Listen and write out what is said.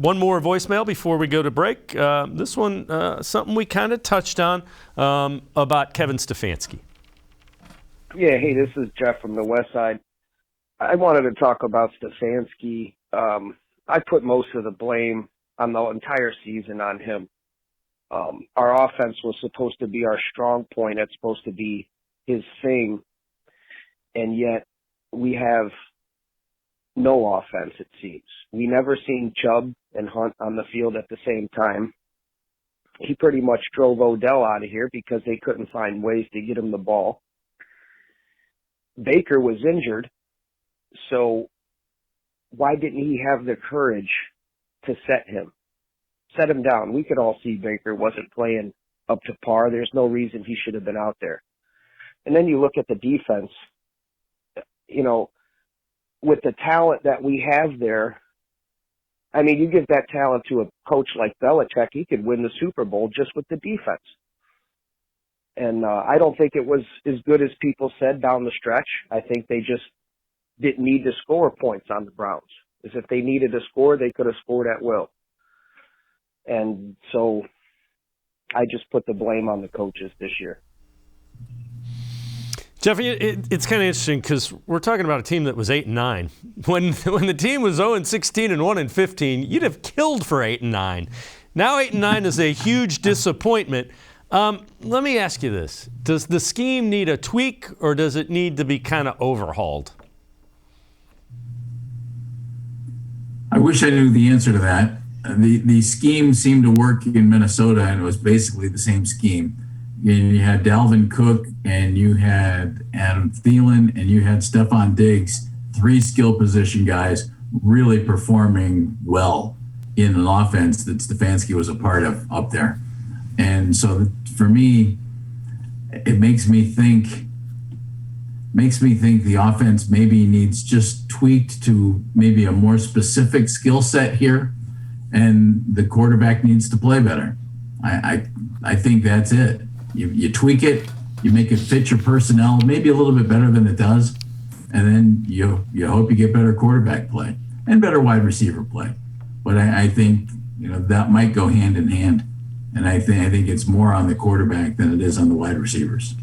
One more voicemail before we go to break. This one, something we kind of touched on about Kevin Stefanski. Yeah, hey, this is Jeff from the West Side. I wanted to talk about Stefanski. I put most of the blame on the entire season on him. Our offense was supposed to be our strong point. It's supposed to be his thing. And yet we have no offense, it seems. We never seen Chubb and Hunt on the field at the same time. He pretty much drove Odell out of here because they couldn't find ways to get him the ball. Baker was injured, so why didn't he have the courage to set him down? We could all see Baker wasn't playing up to par. There's no reason he should have been out there. And then you look at the defense, you know, with the talent that we have there, I mean, you give that talent to a coach like Belichick, he could win the Super Bowl just with the defense. And I don't think it was as good as people said down the stretch. I think they just didn't need to score points on the Browns. As if they needed to score, they could have scored at will. And so I just put the blame on the coaches this year. Jeffy, it's kind of interesting because we're talking about a team that was 8-9. When the team was 0-16 and 1-15, you'd have killed for 8-9. Now 8-9 is a huge disappointment. Let me ask you this: does the scheme need a tweak, or does it need to be kind of overhauled? I wish I knew the answer to that. The scheme seemed to work in Minnesota, and it was basically the same scheme. You had Dalvin Cook, and you had Adam Thielen, and you had Stephon Diggs, 3 skill position guys really performing well in an offense that Stefanski was a part of up there. And so for me, it makes me think the offense maybe needs just tweaked to maybe a more specific skill set here, and the quarterback needs to play better. I think that's it. You tweak it, you make it fit your personnel, maybe a little bit better than it does, and then you hope you get better quarterback play and better wide receiver play. But I think that might go hand in hand, and I think it's more on the quarterback than it is on the wide receivers.